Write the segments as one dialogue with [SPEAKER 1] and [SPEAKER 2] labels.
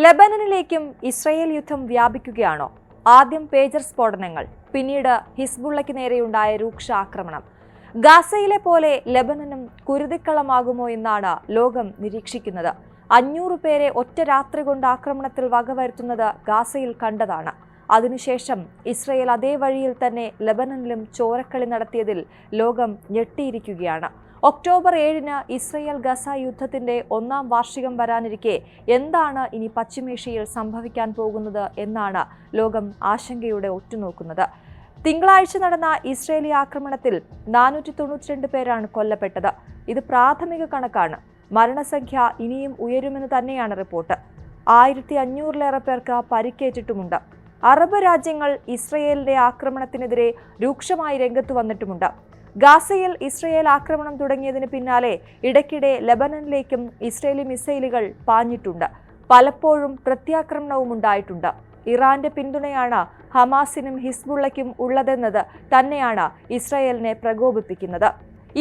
[SPEAKER 1] ലെബനനിലേക്കും Israel യുദ്ധം വ്യാപിക്കുകയാണോ? ആദ്യം pager സ്ഫോടനങ്ങൾ, പിന്നീട് ഹിസ്ബുള്ളയ്ക്ക് നേരെയുണ്ടായ രൂക്ഷ ആക്രമണം. ഗാസയിലെ പോലെ ലെബനനും കുരുതിക്കളമാകുമോ എന്നാണ് ലോകം നിരീക്ഷിക്കുന്നത്. 500 പേരെ ഒറ്റ രാത്രി കൊണ്ട് ആക്രമണത്തിൽ വകവരുത്തുന്നത് ഗാസയിൽ കണ്ടതാണ്. അതിനുശേഷം ഇസ്രയേൽ അതേ വഴിയിൽ തന്നെ ലെബനനിലും ചോരക്കളി നടത്തിയതിൽ ലോകം ഞെട്ടിയിരിക്കുകയാണ്. ഒക്ടോബർ 7-ന് ഇസ്രയേൽ ഗസ യുദ്ധത്തിന്റെ 1-ാം വാർഷികം വരാനിരിക്കെ എന്താണ് ഇനി പശ്ചിമേഷ്യയിൽ സംഭവിക്കാൻ പോകുന്നത് എന്നാണ് ലോകം ആശങ്കയോടെ ഒറ്റുനോക്കുന്നത്. തിങ്കളാഴ്ച നടന്ന ഇസ്രയേലി ആക്രമണത്തിൽ 492 പേരാണ് കൊല്ലപ്പെട്ടത്. ഇത് പ്രാഥമിക കണക്കാണ്. മരണസംഖ്യ ഇനിയും ഉയരുമെന്ന് തന്നെയാണ് റിപ്പോർട്ട്. 1500-ലേറെ പേർക്ക് പരിക്കേറ്റിട്ടുമുണ്ട്. അറബ് രാജ്യങ്ങൾ ഇസ്രയേലിന്റെ ആക്രമണത്തിനെതിരെ രൂക്ഷമായി രംഗത്ത് വന്നിട്ടുമുണ്ട്. ഗാസയിൽ ഇസ്രയേൽ ആക്രമണം തുടങ്ങിയതിന് പിന്നാലെ ഇടയ്ക്കിടെ ലെബനനിലേക്കും ഇസ്രയേലി മിസൈലുകൾ പാഞ്ഞിട്ടുണ്ട്. പലപ്പോഴും പ്രത്യാക്രമണവും ഉണ്ടായിട്ടുണ്ട്. ഇറാന്റെ പിന്തുണയാണ് ഹമാസിനും ഹിസ്ബുള്ളയ്ക്കും ഉള്ളതെന്നത് തന്നെയാണ് ഇസ്രയേലിനെ പ്രകോപിപ്പിക്കുന്നത്.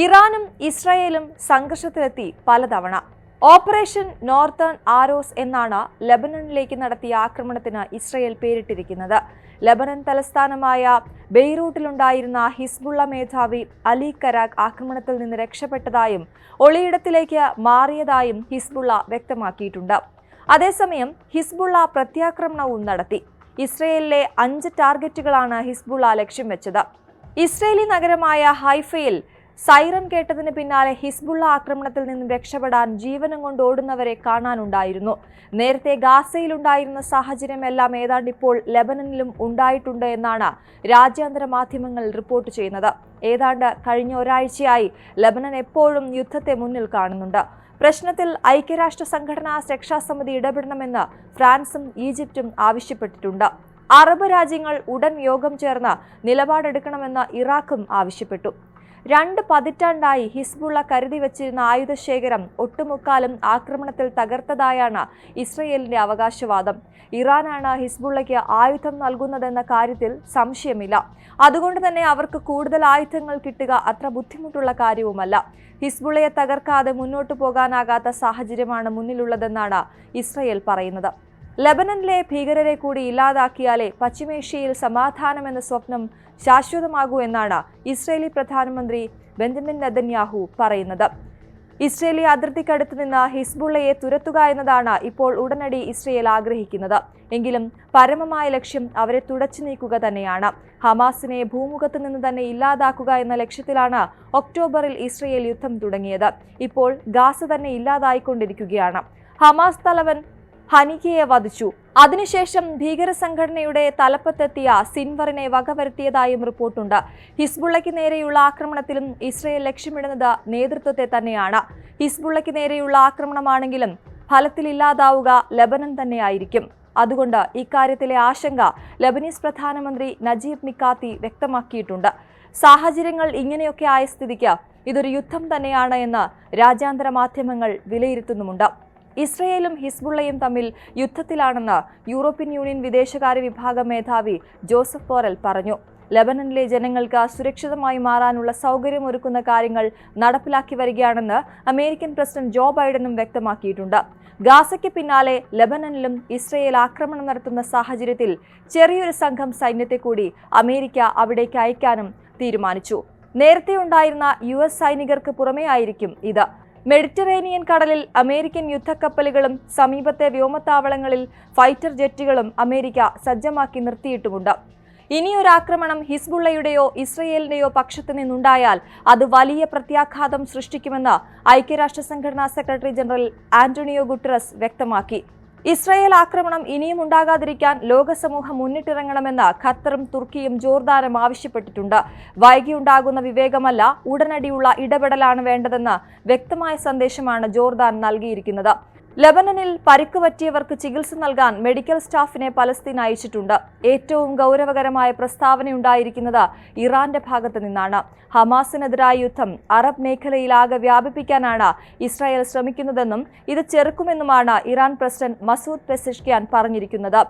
[SPEAKER 1] ഇറാനും ഇസ്രയേലും സംഘർഷത്തിലെത്തി പലതവണ. ഓപ്പറേഷൻ നോർത്തേൺ ആരോസ് എന്നാണ് ലെബനനിലേക്ക് നടത്തിയ ആക്രമണത്തിന് ഇസ്രയേൽ പേരിട്ടിരിക്കുന്നത്. ലെബനൻ തലസ്ഥാനമായ ബെയ്റൂട്ടിലുണ്ടായിരുന്ന ഹിസ്ബുള്ള മേധാവി അലി കരാഖ് ആക്രമണത്തിൽ നിന്ന് രക്ഷപ്പെട്ടതായും ഒളിയിടത്തിലേക്ക് മാറിയതായും ഹിസ്ബുള്ള വ്യക്തമാക്കിയിട്ടുണ്ട്. അതേസമയം ഹിസ്ബുള്ള പ്രത്യാക്രമണവും നടത്തി. ഇസ്രയേലിലെ 5 ടാർഗറ്റുകളാണ് ഹിസ്ബുള്ള ലക്ഷ്യം വെച്ചത്. ഇസ്രയേലി നഗരമായ ഹൈഫയിൽ സൈറൻ കേട്ടതിന് പിന്നാലെ ഹിസ്ബുള്ള ആക്രമണത്തിൽ നിന്നും രക്ഷപ്പെടാൻ ജീവനം കൊണ്ട് ഓടുന്നവരെ കാണാനുണ്ടായിരുന്നു. നേരത്തെ ഗാസയിലുണ്ടായിരുന്ന സാഹചര്യമെല്ലാം ഏതാണ്ട് ഇപ്പോൾ ലെബനനിലും ഉണ്ടായിട്ടുണ്ട് എന്നാണ് രാജ്യാന്തര മാധ്യമങ്ങൾ റിപ്പോർട്ട് ചെയ്യുന്നത്. ഏതാണ്ട് കഴിഞ്ഞ ഒരാഴ്ചയായി ലെബനൻ എപ്പോഴും യുദ്ധത്തെ മുന്നിൽ കാണുന്നുണ്ട്. പ്രശ്നത്തിൽ ഐക്യരാഷ്ട്ര സംഘടനാ രക്ഷാസമിതി ഇടപെടണമെന്ന് ഫ്രാൻസും ഈജിപ്തും ആവശ്യപ്പെട്ടിട്ടുണ്ട്. അറബ് രാജ്യങ്ങൾ ഉടൻ യോഗം ചേർന്ന് നിലപാടെടുക്കണമെന്ന് ഇറാഖും ആവശ്യപ്പെട്ടു. 2 പതിറ്റാണ്ടായി ഹിസ്ബുള്ള കരുതി വച്ചിരുന്ന ആയുധശേഖരം ഒട്ടുമുക്കാലും ആക്രമണത്തിൽ തകർത്തതായാണ് ഇസ്രയേലിന്റെ അവകാശവാദം. ഇറാനാണ് ഹിസ്ബുള്ളയ്ക്ക് ആയുധം നൽകുന്നതെന്ന കാര്യത്തിൽ സംശയമില്ല. അതുകൊണ്ട് തന്നെ അവർക്ക് കൂടുതൽ ആയുധങ്ങൾ കിട്ടുക അത്ര ബുദ്ധിമുട്ടുള്ള കാര്യവുമല്ല. ഹിസ്ബുള്ളയെ തകർക്കാതെ മുന്നോട്ടു പോകാനാകാത്ത സാഹചര്യമാണ് മുന്നിലുള്ളതെന്നാണ് ഇസ്രയേൽ പറയുന്നത്. ലെബനനിലെ ഭീകരരെ കൂടി ഇല്ലാതാക്കിയാലേ പശ്ചിമേഷ്യയിൽ സമാധാനമെന്ന സ്വപ്നം ശാശ്വതമാകൂ എന്നാണ് ഇസ്രയേലി പ്രധാനമന്ത്രി ബെഞ്ചമിൻ നെതന്യാഹു പറയുന്നത്. ഇസ്രയേലി അതിർത്തിക്കടുത്ത് നിന്ന് ഹിസ്ബുള്ളയെ തുരത്തുക എന്നതാണ് ഇപ്പോൾ ഉടനടി ഇസ്രയേൽ ആഗ്രഹിക്കുന്നത്. എങ്കിലും പരമമായ ലക്ഷ്യം അവരെ തുടച്ചു നീക്കുക തന്നെയാണ്. ഹമാസിനെ ഭൂമുഖത്ത് നിന്ന് തന്നെ ഇല്ലാതാക്കുക എന്ന ലക്ഷ്യത്തിലാണ് ഒക്ടോബറിൽ ഇസ്രയേൽ യുദ്ധം തുടങ്ങിയത്. ഇപ്പോൾ ഗാസ തന്നെ ഇല്ലാതായിക്കൊണ്ടിരിക്കുകയാണ്. ഹമാസ് തലവൻ ഹനിക്കയെ വധിച്ചു. അതിനുശേഷം ഭീകര സംഘടനയുടെ തലപ്പത്തെത്തിയ സിൻവറിനെ വകവരുത്തിയതായും റിപ്പോർട്ടുണ്ട്. ഹിസ്ബുള്ളയ്ക്ക് നേരെയുള്ള ആക്രമണത്തിലും ഇസ്രയേൽ ലക്ഷ്യമിടുന്നത് നേതൃത്വത്തെ തന്നെയാണ്. ഹിസ്ബുള്ളയ്ക്ക് നേരെയുള്ള ആക്രമണമാണെങ്കിലും ഫലത്തിലില്ലാതാവുക ലെബനൻ തന്നെയായിരിക്കും. അതുകൊണ്ട് ഇക്കാര്യത്തിലെ ആശങ്ക ലെബനീസ് പ്രധാനമന്ത്രി നജീബ് മിക്കാത്തി വ്യക്തമാക്കിയിട്ടുണ്ട്. സാഹചര്യങ്ങൾ ഇങ്ങനെയൊക്കെ ആയ സ്ഥിതിക്ക് ഇതൊരു യുദ്ധം തന്നെയാണ് എന്ന് രാജ്യാന്തര മാധ്യമങ്ങൾ വിലയിരുത്തുന്നുമുണ്ട്. ഇസ്രയേലും ഹിസ്ബുള്ളയും തമ്മിൽ യുദ്ധത്തിലാണെന്ന് യൂറോപ്യൻ യൂണിയൻ വിദേശകാര്യ വിഭാഗം മേധാവി ജോസഫ് ബോറൽ പറഞ്ഞു. ലെബനനിലെ ജനങ്ങൾക്ക് സുരക്ഷിതമായി മാറാനുള്ള സൗകര്യമൊരുക്കുന്ന കാര്യങ്ങൾ നടപ്പിലാക്കി വരികയാണെന്ന് അമേരിക്കൻ പ്രസിഡന്റ് ജോ ബൈഡനും വ്യക്തമാക്കിയിട്ടുണ്ട്. ഗാസയ്ക്ക് പിന്നാലെ ലെബനനിലും ഇസ്രയേൽ ആക്രമണം നടത്തുന്ന സാഹചര്യത്തിൽ ചെറിയൊരു സംഘം സൈന്യത്തെ കൂടി അമേരിക്ക അവിടേക്ക് അയക്കാനും തീരുമാനിച്ചു. നേരത്തെ ഉണ്ടായിരുന്ന US സൈനികർക്ക് പുറമേ ആയിരിക്കും ഇത്. മെഡിറ്ററേനിയൻ കടലിൽ അമേരിക്കൻ യുദ്ധക്കപ്പലുകളും സമീപത്തെ വ്യോമത്താവളങ്ങളിൽ ഫൈറ്റർ ജെറ്റുകളും അമേരിക്ക സജ്ജമാക്കി നിർത്തിയിട്ടുമുണ്ട്. ഇനിയൊരാക്രമണം ഹിസ്ബുള്ളയുടെയോ ഇസ്രയേലിന്റെയോ പക്ഷത്തു നിന്നുണ്ടായാൽ അത് വലിയ പ്രത്യാഘാതം സൃഷ്ടിക്കുമെന്ന് ഐക്യരാഷ്ട്ര സംഘടനാ സെക്രട്ടറി ജനറൽ ആന്റണിയോ ഗുട്ടറസ് വ്യക്തമാക്കി. ഇസ്രയേൽ ആക്രമണം ഇനിയും ഉണ്ടാകാതിരിക്കാൻ ലോകസമൂഹം മുന്നിട്ടിറങ്ങണമെന്ന് ഖത്തറും തുർക്കിയും ജോർദാനും ആവശ്യപ്പെട്ടിട്ടുണ്ട്. വൈകിയുണ്ടാകുന്ന വിവേകമല്ല, ഉടനടിയുള്ള ഇടപെടലാണ് വേണ്ടതെന്ന് വ്യക്തമായ സന്ദേശമാണ് ജോർദാൻ നൽകിയിരിക്കുന്നത്. ലെബനനിൽ പരിക്ക് പറ്റിയവർക്ക് ചികിത്സ നൽകാൻ മെഡിക്കൽ സ്റ്റാഫിനെ പലസ്തീൻ അയച്ചിട്ടുണ്ട്. ഏറ്റവും ഗൗരവകരമായ പ്രസ്താവനയുണ്ടായിരിക്കുന്നത് ഇറാന്റെ ഭാഗത്ത് നിന്നാണ്. ഹമാസിനെതിരായ യുദ്ധം അറബ് മേഖലയിലാകെ വ്യാപിപ്പിക്കാനാണ് ഇസ്രായേൽ ശ്രമിക്കുന്നതെന്നും ഇത് ചെറുക്കുമെന്നുമാണ് ഇറാൻ പ്രസിഡന്റ് മസൂദ് പെസിഷ്കിയാൻ പറഞ്ഞിരിക്കുന്നത്.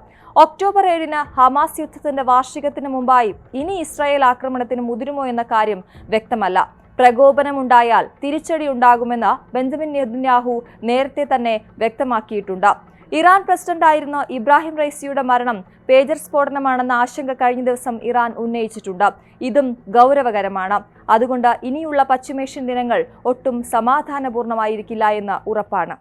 [SPEAKER 1] ഒക്ടോബർ 7-ന് ഹമാസ് യുദ്ധത്തിന്റെ വാർഷികത്തിന് മുമ്പായി ഇനി ഇസ്രായേൽ ആക്രമണത്തിന് മുതിരുമോ എന്ന കാര്യം വ്യക്തമല്ല. പ്രകോപനമുണ്ടായാൽ തിരിച്ചടി ഉണ്ടാകുമെന്ന് ബെഞ്ചമിൻ നെതന്യാഹു നേരത്തെ തന്നെ വ്യക്തമാക്കിയിട്ടുണ്ട്. ഇറാൻ പ്രസിഡന്റായിരുന്ന ഇബ്രാഹിം റൈസിയുടെ മരണം പേജർ സ്ഫോടനമാണെന്ന ആശങ്ക കഴിഞ്ഞ ദിവസം ഇറാൻ ഉന്നയിച്ചിട്ടുണ്ട്. ഇതും ഗൗരവകരമാണ്. അതുകൊണ്ട് ഇനിയുള്ള പശ്ചിമേഷ്യൻ ദിനങ്ങൾ ഒട്ടും സമാധാനപൂർണ്ണമായിരിക്കില്ല എന്ന് ഉറപ്പാണ്.